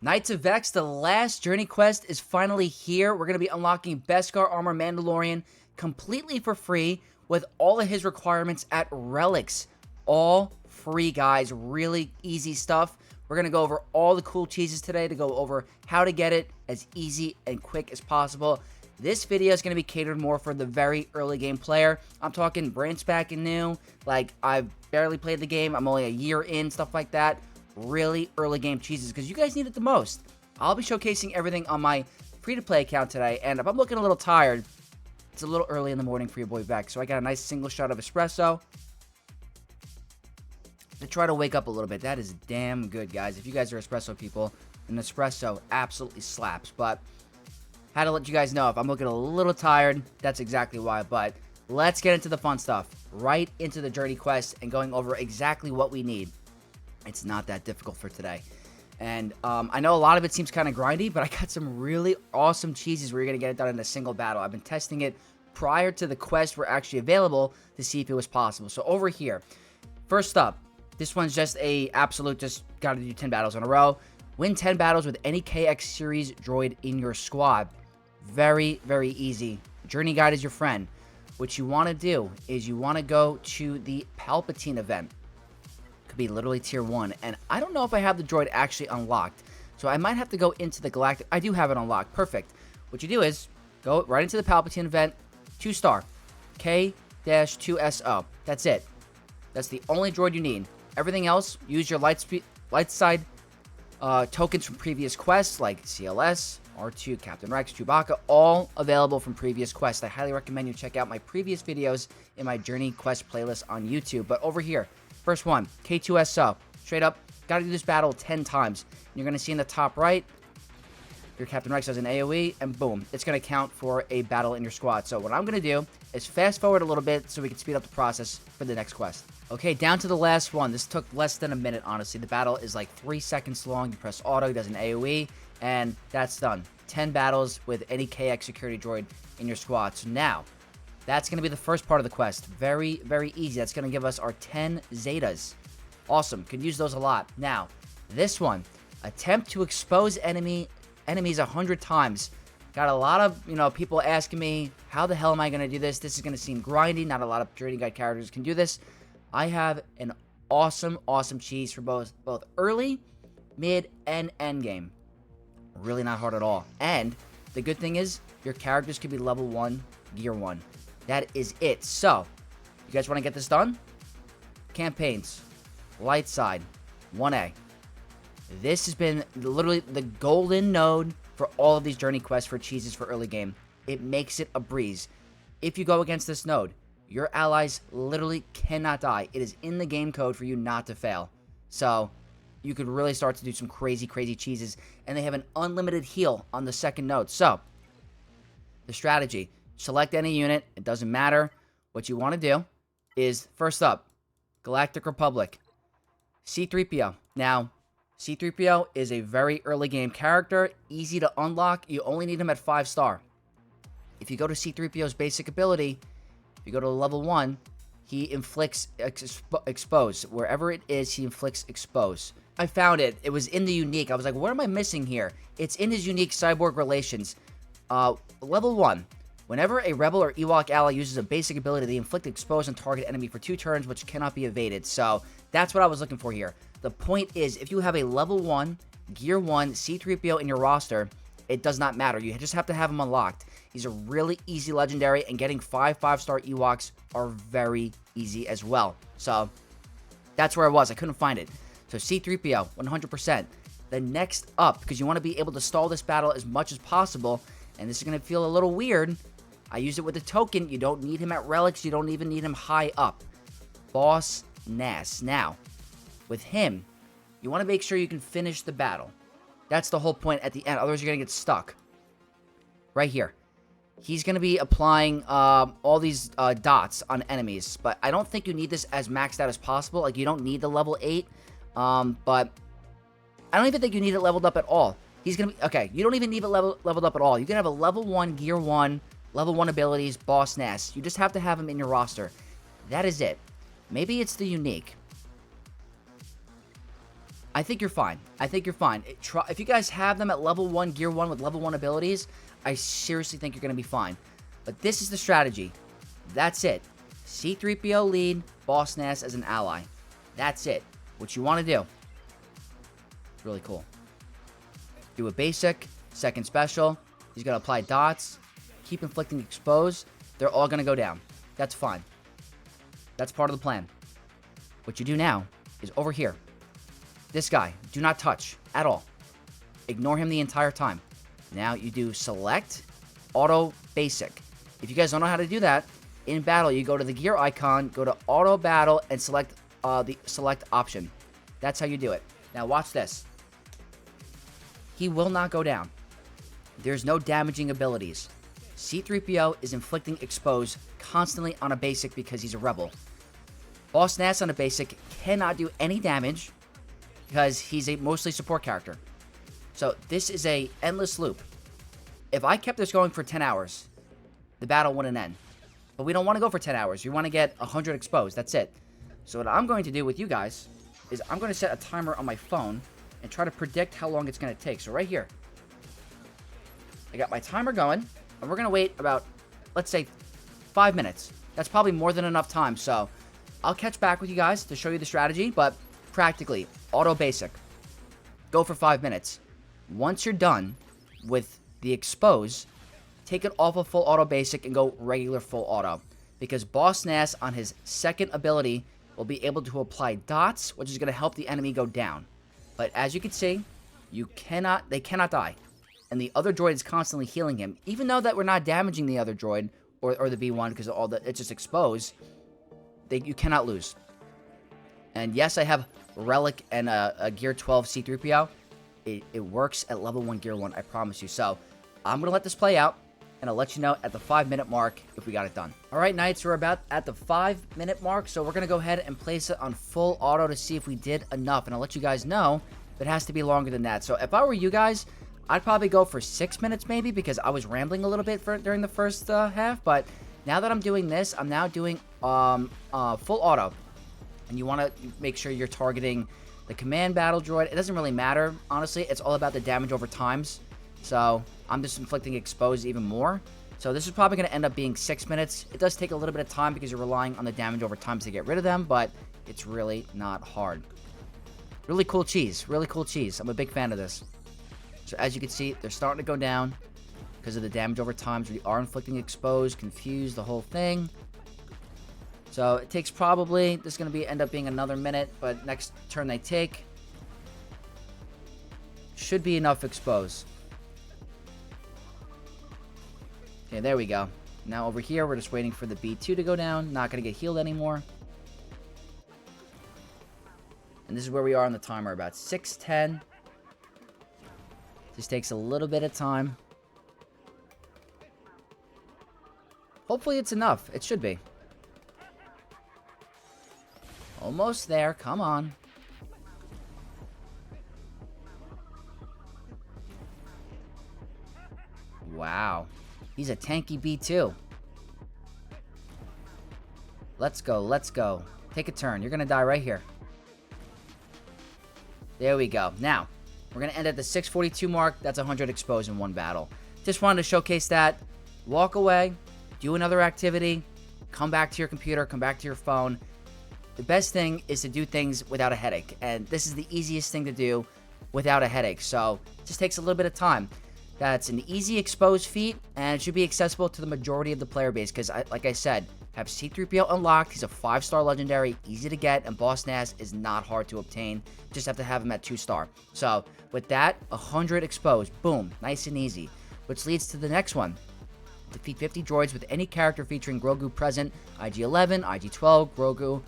Knights of Vex, the last journey quest is finally here. We're going to be unlocking Beskar Armor Mandalorian completely for free with all of his requirements at Relics. All free, guys. Really easy stuff. We're going to go over all the cool cheeses today to go over how to get it as easy and quick as possible. This video is going to be catered more for the very early game player. I'm talking brand spanking new. Like, I've barely played the game. I'm only a year in, stuff like that. Really early game cheeses because you guys need it the most. I'll be showcasing everything on my free-to-play account today, and if I'm looking a little tired, it's a little early in the morning for your boy Vex, so I got a nice single shot of espresso to try to wake up a little bit. That is damn good, guys. If you guys are espresso people, an espresso absolutely slaps, but had to let you guys know if I'm looking a little tired, that's exactly why. But let's get into the fun stuff, right into the journey quest and going over exactly what we need. It's not that difficult for today. And I know a lot of it seems kind of grindy, but I got some really awesome cheeses where you're going to get it done in a single battle. I've been testing it prior to the quests were actually available to see if it was possible. So over here, first up, this one's just a absolute, just got to do 10 battles in a row. Win 10 battles with any KX series droid in your squad. Very, very easy. Journey guide is your friend. What you want to do is you want to go to the Palpatine event. Could be literally tier 1, and I don't know if I have the droid actually unlocked, so I might have to go into the galactic. I do have it unlocked. Perfect. What you do is go right into the Palpatine event, 2-star K-2SO. That's it. That's the only droid you need. Everything else, use your light side tokens from previous quests like CLS, R2, Captain Rex, Chewbacca, all available from previous quests. I highly recommend you check out my previous videos in my journey quest playlist on YouTube. But over here, first one, K2SO. Straight up, gotta do this battle 10 times. You're gonna see in the top right, your Captain Rex has an AoE, and boom, it's gonna count for a battle in your squad. So what I'm gonna do is fast forward a little bit so we can speed up the process for the next quest. Okay, down to the last one. This took less than a minute, honestly. The battle is like 3 seconds long. You press auto, he does an AoE, and that's done. 10 battles with any KX security droid in your squad. So now, that's going to be the first part of the quest. Very, very easy. That's going to give us our 10 Zetas. Awesome. Could use those a lot. Now, this one. Attempt to expose enemies 100 times. Got a lot of, people asking me, how the hell am I going to do this? This is going to seem grindy. Not a lot of journey guide characters can do this. I have an awesome, awesome cheese for both early, mid, and end game. Really not hard at all. And the good thing is, your characters can be level 1, gear 1. That is it. So, you guys want to get this done? Campaigns. Light side. 1A. This has been literally the golden node for all of these journey quests for cheeses for early game. It makes it a breeze. If you go against this node, your allies literally cannot die. It is in the game code for you not to fail. So, you could really start to do some crazy, crazy cheeses. And they have an unlimited heal on the second node. So, the strategy. Select any unit. It doesn't matter. What you want to do is, first up, Galactic Republic. C-3PO. Now, C-3PO is a very early game character. Easy to unlock. You only need him at 5-star. If you go to C-3PO's basic ability, if you go to level 1, he inflicts expose. Wherever it is, he inflicts expose. I found it. It was in the unique. I was like, what am I missing here? It's in his unique cyborg relations. Level 1. Whenever a Rebel or Ewok ally uses a basic ability, they inflict expose on target enemy for 2 turns, which cannot be evaded. So, that's what I was looking for here. The point is, if you have a level 1, Gear 1, C-3PO in your roster, it does not matter. You just have to have him unlocked. He's a really easy legendary, and getting 5-5-star Ewoks are very easy as well. So, that's where I was. I couldn't find it. So, C-3PO, 100%. The next up, because you want to be able to stall this battle as much as possible, and this is going to feel a little weird, I use it with a token. You don't need him at relics. You don't even need him high up. Boss Nass. Now, with him, you want to make sure you can finish the battle. That's the whole point at the end. Otherwise, you're going to get stuck. Right here. He's going to be applying all these dots on enemies. But I don't think you need this as maxed out as possible. Like, you don't need the level 8. But I don't even think you need it leveled up at all. He's going to be... Okay, you don't even need it leveled up at all. You can have a level 1, Gear 1, level 1 abilities, Boss Nass. You just have to have him in your roster. That is it. Maybe it's the unique. I think you're fine. I think you're fine. If you guys have them at level 1, gear 1 with level 1 abilities, I seriously think you're going to be fine. But this is the strategy. That's it. C-3PO lead, Boss Nass as an ally. That's it. What you want to do. Really cool. Do a basic, second special. He's going to apply dots. Keep inflicting expose. They're all going to go down. That's fine. That's part of the plan. What you do now is over here. This guy, do not touch at all. Ignore him the entire time. Now you do select, auto, basic. If you guys don't know how to do that, in battle, you go to the gear icon, go to auto battle, and select the select option. That's how you do it. Now watch this. He will not go down. There's no damaging abilities. C-3PO is inflicting expose constantly on a basic because he's a rebel. Boss Nass on a basic cannot do any damage because he's a mostly support character. So this is a endless loop. If I kept this going for 10 hours, the battle wouldn't end. But we don't want to go for 10 hours. We want to get 100 exposed. That's it. So what I'm going to do with you guys is I'm going to set a timer on my phone and try to predict how long it's going to take. So right here, I got my timer going, and we're going to wait about, let's say, 5 minutes. That's probably more than enough time. So I'll catch back with you guys to show you the strategy, but practically, auto basic. Go for 5 minutes. Once you're done with the expose, take it off of full auto basic and go regular full auto. Because Boss Nass on his second ability will be able to apply dots, which is going to help the enemy go down. But as you can see, they cannot die. And the other droid is constantly healing him. Even though that we're not damaging the other droid, or the B1, because it's just exposed, you cannot lose. And yes, I have Relic and a Gear 12 C-3PO. It works at level 1 Gear 1, I promise you. So, I'm going to let this play out, and I'll let you know at the 5-minute mark if we got it done. Alright, Knights, we're about at the 5-minute mark, so we're going to go ahead and place it on full auto to see if we did enough. And I'll let you guys know if it has to be longer than that. So, if I were you guys, I'd probably go for 6 minutes maybe, because I was rambling a little bit during the first half. But now that I'm doing this, I'm now doing full auto. And you want to make sure you're targeting the command battle droid. It doesn't really matter, honestly. It's all about the damage over times. So I'm just inflicting expose even more. So this is probably going to end up being 6 minutes. It does take a little bit of time because you're relying on the damage over times to get rid of them, but it's really not hard. Really cool cheese. Really cool cheese. I'm a big fan of this. So as you can see, they're starting to go down because of the damage over times. We are inflicting expose, confuse, the whole thing. So it takes probably, this is going to end up being another minute, but next turn they take should be enough expose. Okay, there we go. Now over here, we're just waiting for the B2 to go down. Not going to get healed anymore. And this is where we are on the timer, about 6:10. This takes a little bit of time. Hopefully it's enough. It should be. Almost there. Come on. Wow. He's a tanky B2. Let's go. Let's go. Take a turn. You're going to die right here. There we go. Now, we're going to end at the 6:42 mark. That's 100 exposed in one battle. Just wanted to showcase that. Walk away. Do another activity. Come back to your computer. Come back to your phone. The best thing is to do things without a headache, and this is the easiest thing to do without a headache, so it just takes a little bit of time. That's an easy expose feat, and it should be accessible to the majority of the player base, because like I said, have C-3PO unlocked. He's a 5-star legendary, easy to get, and Boss Nass is not hard to obtain. Just have to have him at 2-star. So with that, 100 exposed, boom, nice and easy, which leads to the next one. Defeat 50 droids with any character featuring Grogu Present, IG-11, IG-12, Grogu,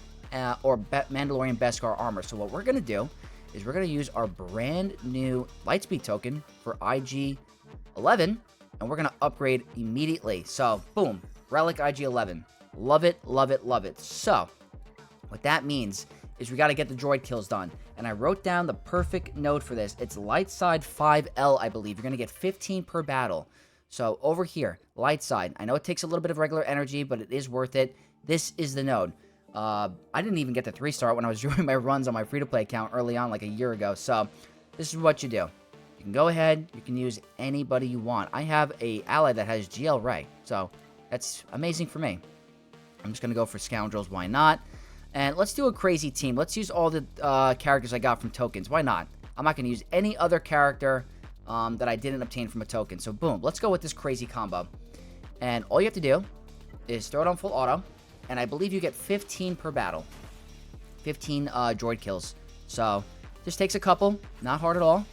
or Mandalorian Beskar armor. So what we're going to do is we're going to use our brand new Lightspeed token for IG-11, and we're going to upgrade immediately. So, boom, Relic IG-11. Love it, love it, love it. So, what that means is we got to get the droid kills done. And I wrote down the perfect node for this. It's light side 5L, I believe. You're going to get 15 per battle. So, over here, light side. I know it takes a little bit of regular energy, but it is worth it. This is the node. I didn't even get the 3-star when I was doing my runs on my free-to-play account early on, like a year ago. So, this is what you do. You can go ahead, you can use anybody you want. I have a ally that has GL Ray, so that's amazing for me. I'm just going to go for Scoundrels, why not? And let's do a crazy team. Let's use all the characters I got from tokens, why not? I'm not going to use any other character that I didn't obtain from a token. So boom, let's go with this crazy combo. And all you have to do is throw it on full auto, and I believe you get 15 per battle. 15 droid kills. So, just takes a couple, not hard at all.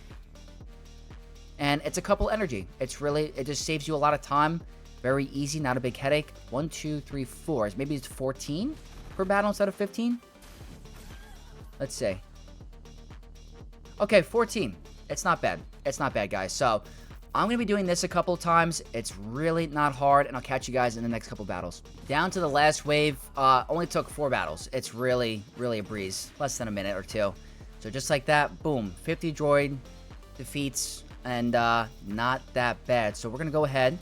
And it's a couple energy. It just saves you a lot of time. Very easy, not a big headache. 1, 2, 3, 4. Maybe it's 14 per battle instead of 15? Let's see. Okay, 14. It's not bad. It's not bad, guys. So, I'm going to be doing this a couple times. It's really not hard, and I'll catch you guys in the next couple battles. Down to the last wave. Only took 4 battles. It's really, really a breeze. Less than a minute or two. So, just like that, boom. 50 droid defeats, and not that bad. So, we're going to go ahead,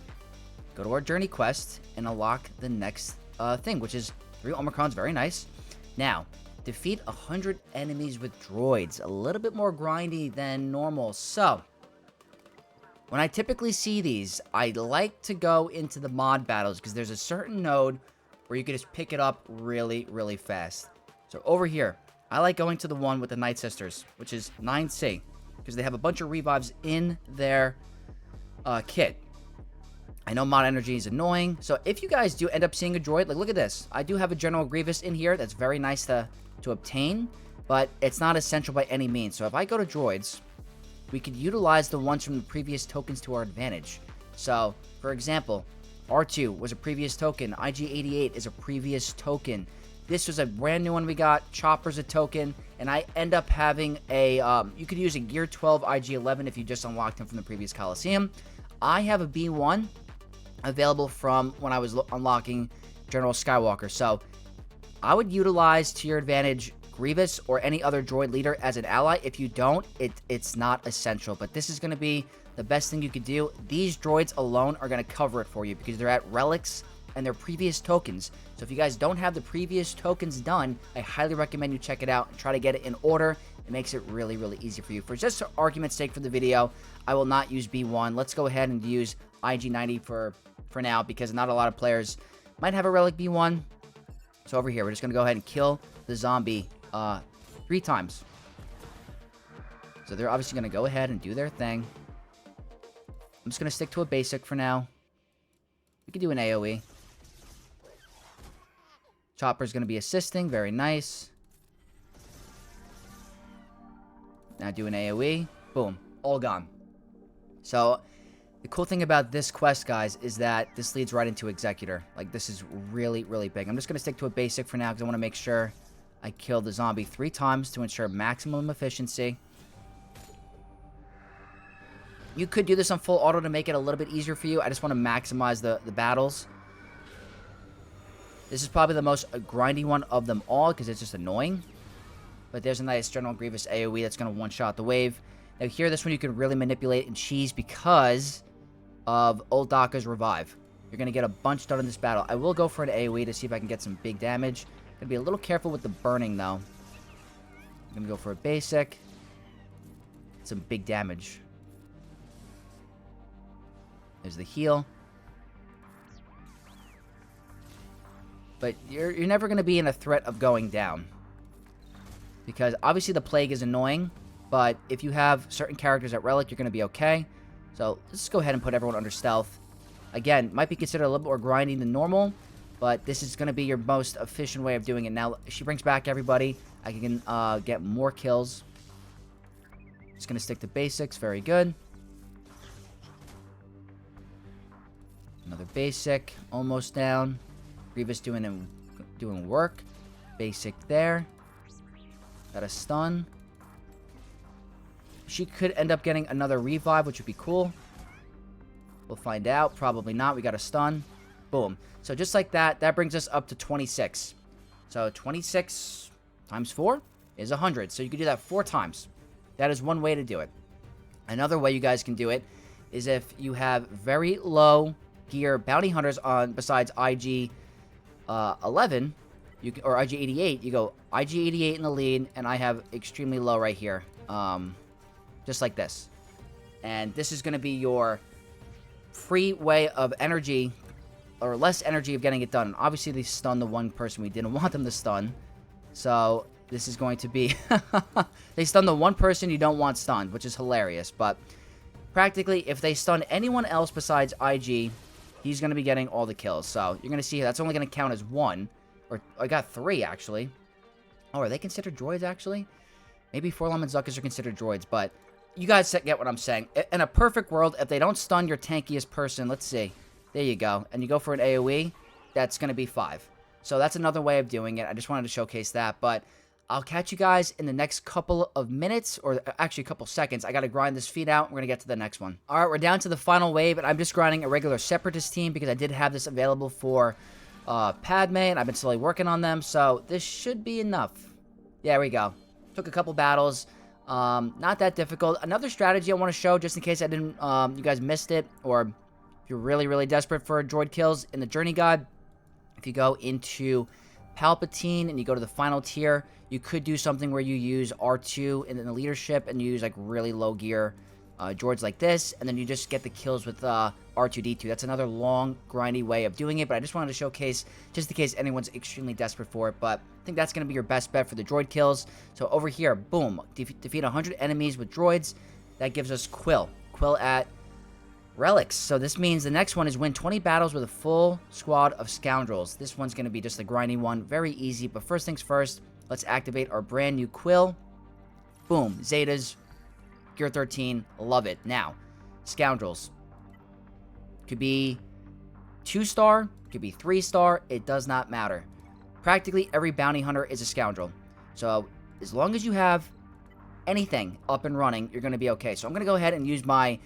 go to our journey quest, and unlock the next thing, which is 3 Omicrons. Very nice. Now, defeat 100 enemies with droids. A little bit more grindy than normal. So, when I typically see these, I like to go into the mod battles because there's a certain node where you can just pick it up really, really fast. So over here, I like going to the one with the Night Sisters, which is 9C, because they have a bunch of revives in their kit. I know mod energy is annoying, so if you guys do end up seeing a droid, like look at this. I do have a General Grievous in here that's very nice to obtain, but it's not essential by any means. So if I go to droids, we could utilize the ones from the previous tokens to our advantage. So, for example, R2 was a previous token. IG-88 is a previous token. This was a brand new one we got. Chopper's a token. And I end up having a... you could use a Gear 12 IG-11 if you just unlocked him from the previous Coliseum. I have a B1 available from when I was unlocking General Skywalker. So, I would utilize to your advantage Grievous or any other droid leader as an ally. If you don't, it's not essential. But this is going to be the best thing you could do. These droids alone are going to cover it for you because they're at relics and they're previous tokens. So if you guys don't have the previous tokens done, I highly recommend you check it out and try to get it in order. It makes it really, really easy for you. For just argument's sake for the video, I will not use B1. Let's go ahead and use IG-90 for now because not a lot of players might have a relic B1. So over here, we're just going to go ahead and kill the zombie 3 times. So they're obviously going to go ahead and do their thing. I'm just going to stick to a basic for now. We could do an AoE. Chopper's going to be assisting. Very nice. Now do an AoE. Boom. All gone. So, the cool thing about this quest, guys, is that this leads right into Executor. Like, this is really, really big. I'm just going to stick to a basic for now because I want to make sure I kill the zombie 3 times to ensure maximum efficiency. You could do this on full auto to make it a little bit easier for you. I just want to maximize the battles. This is probably the most grindy one of them all because it's just annoying. But there's a nice General Grievous AoE that's going to one-shot the wave. Now here, this one you can really manipulate and cheese because of Old Daka's Revive. You're going to get a bunch done in this battle. I will go for an AoE to see if I can get some big damage. Gonna be a little careful with the burning, though. I'm gonna go for a basic. Some big damage. There's the heal. But you're never gonna be in a threat of going down. Because obviously the plague is annoying, but if you have certain characters at Relic, you're gonna be okay. So let's just go ahead and put everyone under stealth. Again, might be considered a little bit more grinding than normal, but this is going to be your most efficient way of doing it. Now, if she brings back everybody, I can get more kills. Just going to stick to basics. Very good. Another basic. Almost down. Grievous doing work. Basic there. Got a stun. She could end up getting another revive, which would be cool. We'll find out. Probably not. We got a stun. Boom. So just like that, that brings us up to 26. So 26 times 4 is 100. So you can do that 4 times. That is one way to do it. Another way you guys can do it is if you have very low gear bounty hunters on besides IG 11, or IG-88, you go IG-88 in the lead, and I have extremely low right here. Just like this. And this is going to be your free way of energy, or less energy of getting it done. Obviously, they stunned the one person we didn't want them to stun. So, this is going to be... they stun the one person you don't want stunned, which is hilarious. But, practically, if they stun anyone else besides IG, he's going to be getting all the kills. So, you're going to see that's only going to count as 1. Or, I got 3, actually. Oh, are they considered droids, actually? Maybe Forlom and Zuckus are considered droids, but... You guys get what I'm saying. In a perfect world, if they don't stun your tankiest person, let's see. There you go. And you go for an AoE, that's going to be 5. So that's another way of doing it. I just wanted to showcase that. But I'll catch you guys in the next couple of minutes, or actually a couple seconds. I got to grind this feed out. We're going to get to the next one. All right, we're down to the final wave, and I'm just grinding a regular Separatist team because I did have this available for Padme, and I've been slowly working on them. So this should be enough. There we go. Took a couple battles. Not that difficult. Another strategy I want to show, just in case I didn't, you guys missed it, or if you're really, really desperate for droid kills, in the journey guide, if you go into Palpatine and you go to the final tier, you could do something where you use R2 in the leadership and you use like really low gear droids like this, and then you just get the kills with R2-D2. That's another long, grindy way of doing it, but I just wanted to showcase, just in case anyone's extremely desperate for it, but I think that's going to be your best bet for the droid kills. So over here, boom, defeat 100 enemies with droids. That gives us Quill at Relics. So this means the next one is win 20 battles with a full squad of Scoundrels. This one's going to be just a grindy one, very easy, but first things first, let's activate our brand new Quill. Boom, Zetas, Gear 13, love it. Now, Scoundrels. Could be 2-star, could be 3-star, it does not matter. Practically every bounty hunter is a Scoundrel. So, as long as you have anything up and running, you're going to be okay. So, I'm going to go ahead and use my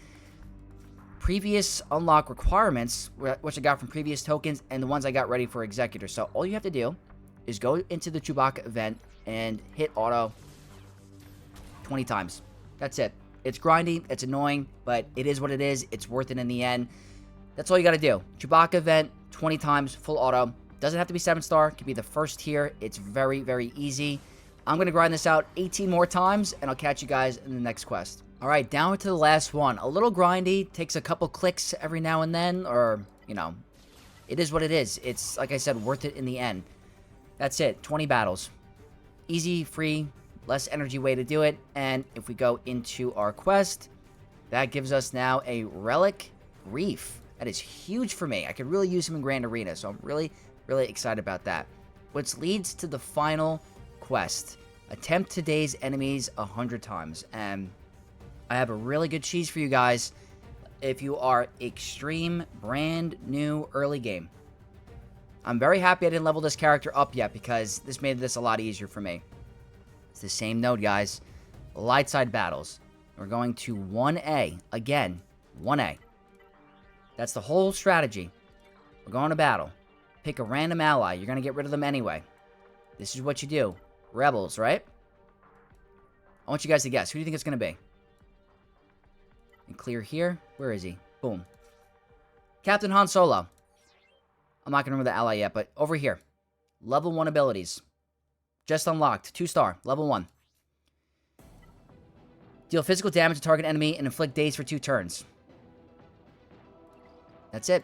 previous unlock requirements, which I got from previous tokens, and the ones I got ready for Executor. So, all you have to do is go into the Chewbacca event and hit auto 20 times. That's it. It's grindy, it's annoying, but it is what it is. It's worth it in the end. That's all you got to do. Chewbacca event, 20 times, full auto. Doesn't have to be 7-star. It could be the first tier. It's very, very easy. I'm going to grind this out 18 more times, and I'll catch you guys in the next quest. All right, down to the last one. A little grindy. Takes a couple clicks every now and then, or, you know, it is what it is. It's, like I said, worth it in the end. That's it. 20 battles. Easy, free, less energy way to do it. And if we go into our quest, that gives us now a Relic Reef. That is huge for me. I could really use him in Grand Arena, so I'm really, really excited about that. Which leads to the final quest. Attempt to daze enemies 100 times. And I have a really good cheese for you guys if you are extreme, brand new early game. I'm very happy I didn't level this character up yet because this made this a lot easier for me. It's the same node, guys. Light side battles. We're going to 1A. Again, 1A. That's the whole strategy. We're going to battle. Pick a random ally. You're going to get rid of them anyway. This is what you do. Rebels, right? I want you guys to guess. Who do you think it's going to be? And clear here. Where is he? Boom. Captain Han Solo. I'm not going to remember the ally yet, but over here. Level 1 abilities. Just unlocked. 2-star. Level 1. Deal physical damage to target enemy and inflict daze for 2 turns. That's it.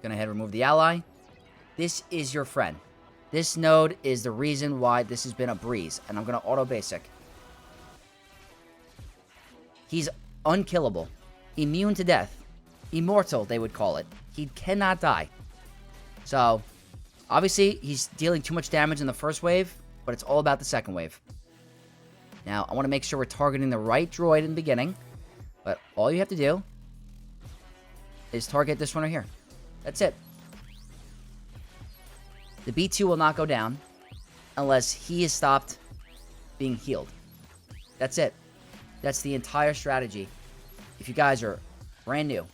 Gonna head and remove the ally. This is your friend. This node is the reason why this has been a breeze. And I'm gonna auto basic. He's unkillable. Immune to death. Immortal, they would call it. He cannot die. So, obviously, he's dealing too much damage in the first wave, but it's all about the second wave. Now, I want to make sure we're targeting the right droid in the beginning, but all you have to do is target this one right here. That's it. The B2 will not go down unless he is stopped being healed. That's it. That's the entire strategy. If you guys are brand new,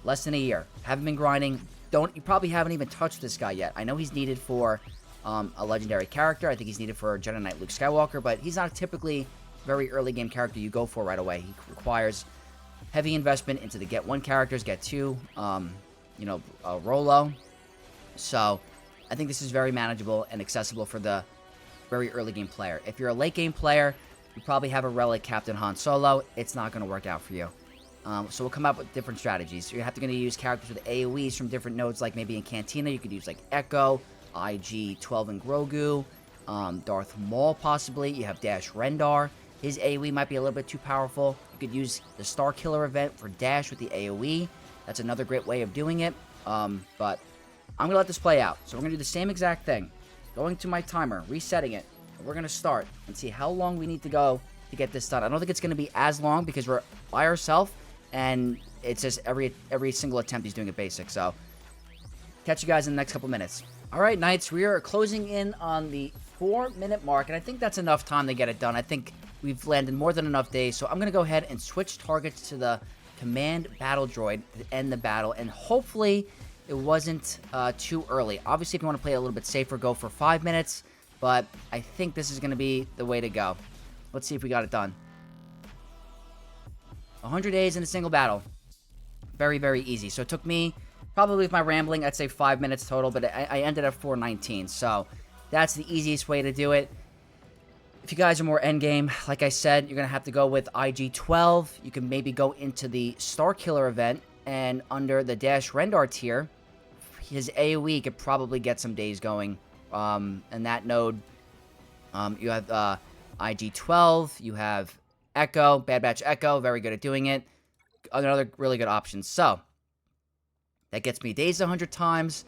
less than a year, haven't been grinding, you probably haven't even touched this guy yet. I know he's needed for a legendary character. I think he's needed for Jedi Knight Luke Skywalker, but he's not typically very early game character you go for right away. He requires heavy investment into the get 1 characters, get 2, Rolo. So, I think this is very manageable and accessible for the very early game player. If you're a late game player, you probably have a Relic Captain Han Solo. It's not going to work out for you. So we'll come up with different strategies. You're going to use characters with AoEs from different nodes, like maybe in Cantina. You could use like Echo, IG-12 and Grogu, Darth Maul possibly. You have Dash Rendar. His AoE might be a little bit too powerful. You could use the Star Killer event for Dash with the AoE. That's another great way of doing it. But I'm going to let this play out. So we're going to do the same exact thing. Going to my timer, resetting it. And we're going to start and see how long we need to go to get this done. I don't think it's going to be as long because we're by ourselves. And it's just every single attempt he's doing it basic. So catch you guys in the next couple minutes. All right, Knights, we are closing in on the 4-minute mark. And I think that's enough time to get it done. I think we've landed more than enough days. So I'm going to go ahead and switch targets to the command battle droid to end the battle. And hopefully it wasn't too early. Obviously, if you want to play a little bit safer, go for 5 minutes. But I think this is going to be the way to go. Let's see if we got it done. 100 days in a single battle. Very, very easy. So it took me, probably with my rambling, I'd say 5 minutes total. But I ended at 4:19. So that's the easiest way to do it. If you guys are more endgame, like I said, you're going to have to go with IG-12. You can maybe go into the Star Killer event. And under the Dash Rendar tier, his AoE could probably get some days going. And that node, you have IG-12, you have Echo, Bad Batch Echo, very good at doing it. Another really good option. So, that gets me Daze 100 times.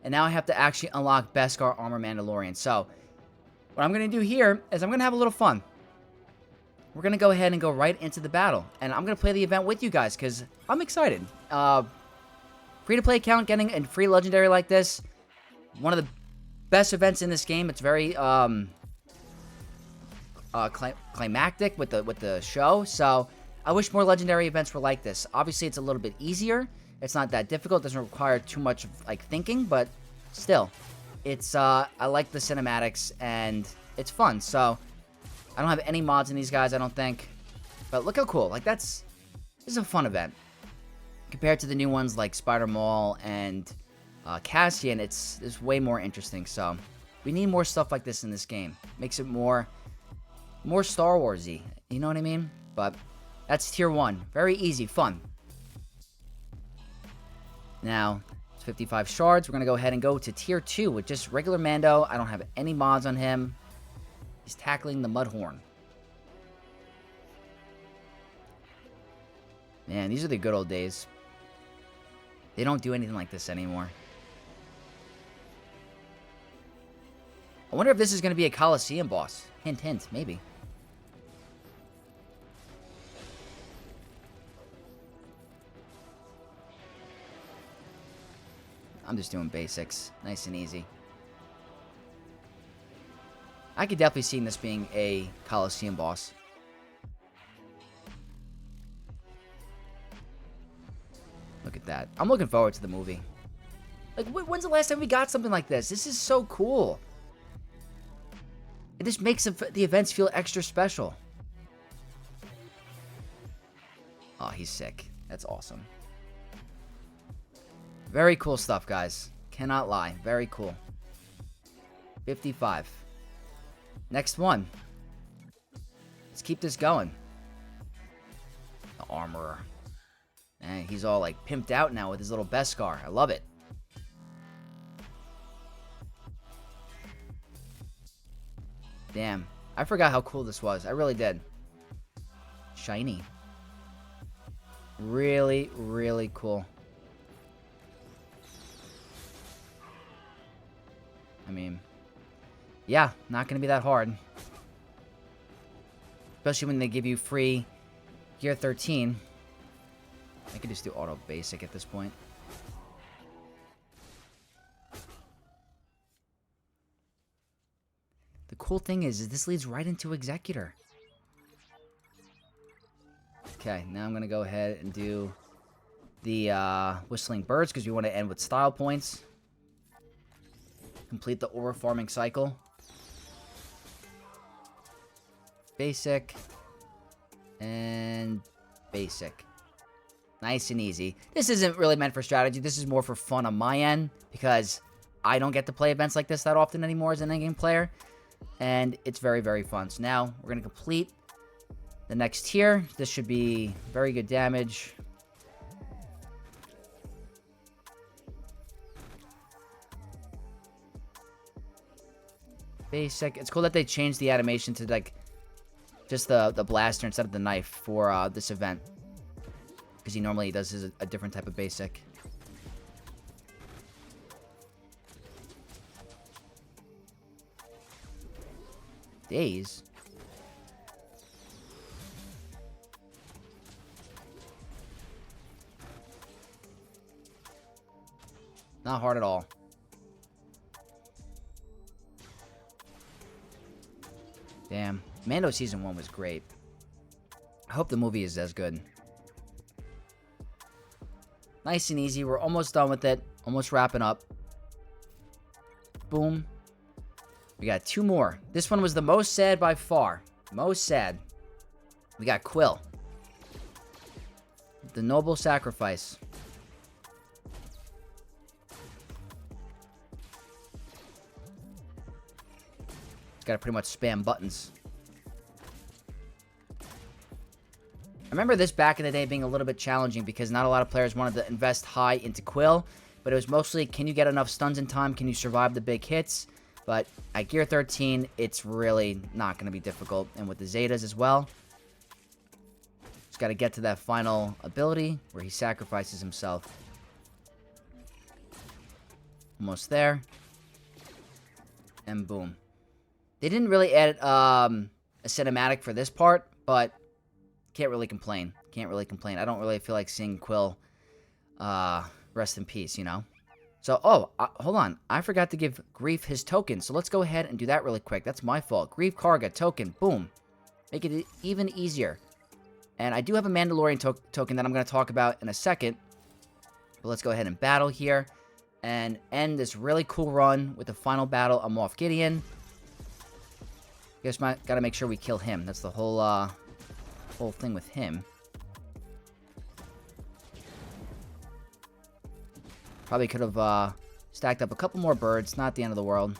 And now I have to actually unlock Beskar Armor Mandalorian. So, what I'm going to do here is I'm going to have a little fun. We're going to go ahead and go right into the battle. And I'm going to play the event with you guys because I'm excited. Free-to-play account, getting a free legendary like this. One of the best events in this game. It's very climactic with the show. So I wish more legendary events were like this. Obviously, it's a little bit easier. It's not that difficult. It doesn't require too much like thinking, but still, it's I like the cinematics and it's fun. So I don't have any mods in these guys, I don't think. But look how cool. Like this is a fun event compared to the new ones like Spider Maul and Cassian. It's way more interesting. So we need more stuff like this in this game. Makes it more Star Wars-y. You know what I mean? But that's tier 1. Very easy, fun. Now, it's 55 shards. We're going to go ahead and go to tier 2 with just regular Mando. I don't have any mods on him. He's tackling the Mudhorn. Man, these are the good old days. They don't do anything like this anymore. I wonder if this is going to be a Coliseum boss. Hint, hint, maybe. I'm just doing basics. Nice and easy. I could definitely see this being a Coliseum boss. Look at that. I'm looking forward to the movie. Like, when's the last time we got something like this? This is so cool. It just makes the events feel extra special. Oh, he's sick. That's awesome. Very cool stuff, guys. Cannot lie. Very cool. 55. Next one. Let's keep this going. The Armorer. Man, he's all like pimped out now with his little Beskar. I love it. Damn. I forgot how cool this was. I really did. Shiny. Really, really cool. I mean, yeah, not going to be that hard. Especially when they give you free Gear 13. I could just do auto basic at this point. The cool thing is this leads right into Executor. Okay, now I'm going to go ahead and do the Whistling Birds because we want to end with style points. Complete the aura farming cycle. Basic. And basic. Nice and easy. This isn't really meant for strategy. This is more for fun on my end. Because I don't get to play events like this that often anymore as an in-game player. And it's very, very fun. So now we're going to complete the next tier. This should be very good damage. Basic. It's cool that they changed the animation to like just the blaster instead of the knife for this event. Because he normally does a different type of basic. Daze. Not hard at all. Damn. Mando Season 1 was great. I hope the movie is as good. Nice and easy. We're almost done with it. Almost wrapping up. Boom. We got 2 more. This one was the most sad by far. Most sad. We got Quill. The Noble Sacrifice. Gotta pretty much spam buttons. I remember this back in the day being a little bit challenging because not a lot of players wanted to invest high into Quill, but it was mostly, can you get enough stuns in time? Can you survive the big hits? But at Gear 13, it's really not going to be difficult. And with the Zetas as well, just got to get to that final ability where he sacrifices himself. Almost there. And boom. They didn't really add a cinematic for this part, but can't really complain. Can't really complain. I don't really feel like seeing Quill rest in peace, you know? So, hold on. I forgot to give Grief his token, so let's go ahead and do that really quick. That's my fault. Grief Karga, token, boom. Make it even easier. And I do have a Mandalorian token that I'm going to talk about in a second. But let's go ahead and battle here and end this really cool run with the final battle of Moff Gideon. Guess gotta make sure we kill him. That's the whole thing with him. Probably could have stacked up a couple more birds. Not the end of the world.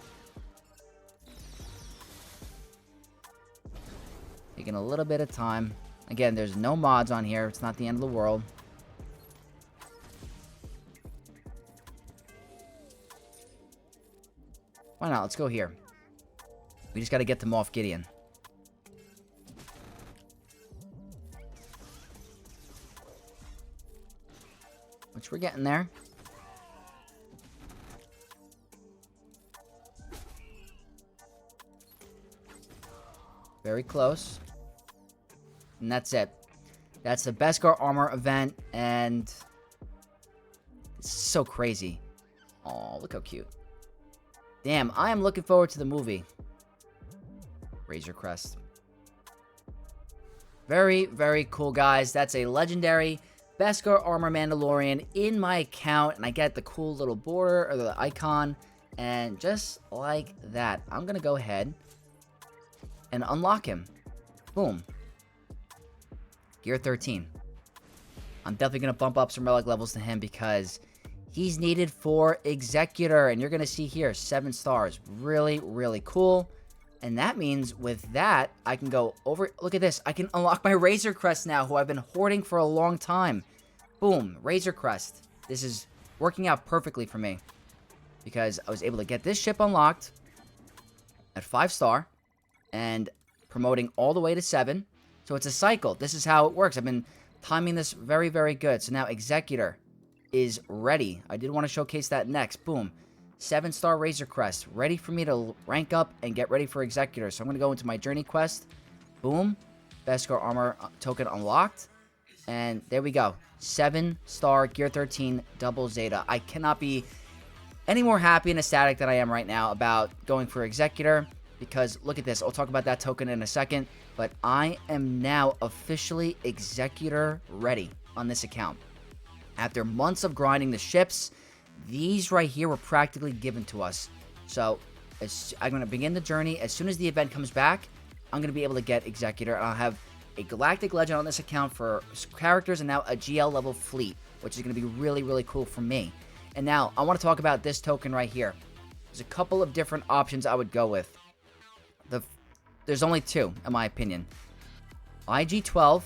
Taking a little bit of time. Again, there's no mods on here. It's not the end of the world. Why not? Let's go here. We just got to get to Moff Gideon. Which we're getting there. Very close. And that's it. That's the Beskar armor event, and it's so crazy. Oh, look how cute. Damn, I am looking forward to the movie. Razor Crest. Very, very cool, guys. That's a legendary Beskar armor Mandalorian in my account, and I get the cool little border or the icon, and just like that, I'm gonna go ahead and unlock him. Boom. Gear 13. I'm definitely gonna bump up some relic levels to him because he's needed for Executor, and you're gonna see here 7 stars. Really, really cool. And that means with that, I can go over... Look at this. I can unlock my Razor Crest now, who I've been hoarding for a long time. Boom. Razor Crest. This is working out perfectly for me. Because I was able to get this ship unlocked at 5 star. And promoting all the way to 7. So it's a cycle. This is how it works. I've been timing this very, very good. So now Executor is ready. I did want to showcase that next. Boom. 7-star Razor Crest, ready for me to rank up and get ready for Executor. So I'm going to go into my journey quest. Boom. Beskar armor token unlocked. And there we go. 7-star Gear 13 double Zeta. I cannot be any more happy and ecstatic than I am right now about going for Executor. Because look at this. I'll talk about that token in a second. But I am now officially Executor ready on this account. After months of grinding the ships, these right here were practically given to us. So I'm going to begin the journey. As soon as the event comes back, I'm going to be able to get Executor. And I'll have a Galactic Legend on this account for characters and now a GL level fleet, which is going to be really, really cool for me. And now I want to talk about this token right here. there's a couple of different options I would go with. There's only two, in my opinion. IG-12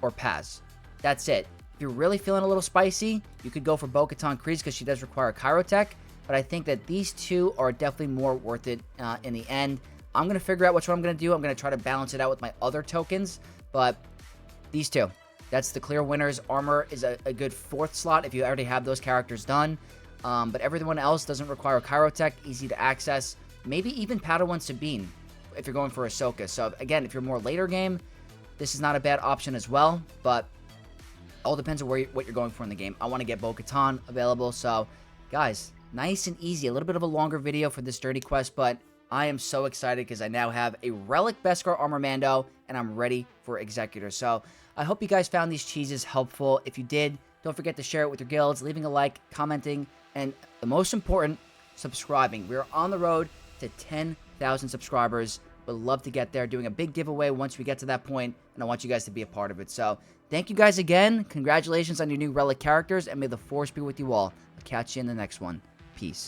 or Paz. That's it. If you're really feeling a little spicy, you could go for Bo-Katan Kryze because she does require Kyrotech, but I think that these two are definitely more worth it in the end. I'm going to figure out which one I'm going to do. I'm going to try to balance it out with my other tokens, but these two, that's the clear winners. Armor is a good 4th slot if you already have those characters done, but everyone else doesn't require Kyrotech, easy to access, maybe even Padawan Sabine if you're going for Ahsoka. So again, if you're more later game, this is not a bad option as well, but all depends on what you're going for in the game. I want to get Bo-Katan available, so guys, nice and easy. A little bit of a longer video for this Dirty Quest, but I am so excited because I now have a Relic Beskar Armor Mando, and I'm ready for Executor. So I hope you guys found these cheeses helpful. If you did, don't forget to share it with your guilds, leaving a like, commenting, and the most important, subscribing. We're on the road to 10,000 subscribers. Would love to get there, doing a big giveaway once we get to that point, and I want you guys to be a part of it. So thank you guys again. Congratulations on your new Relic characters, and may the Force be with you all. I'll catch you in the next one. Peace.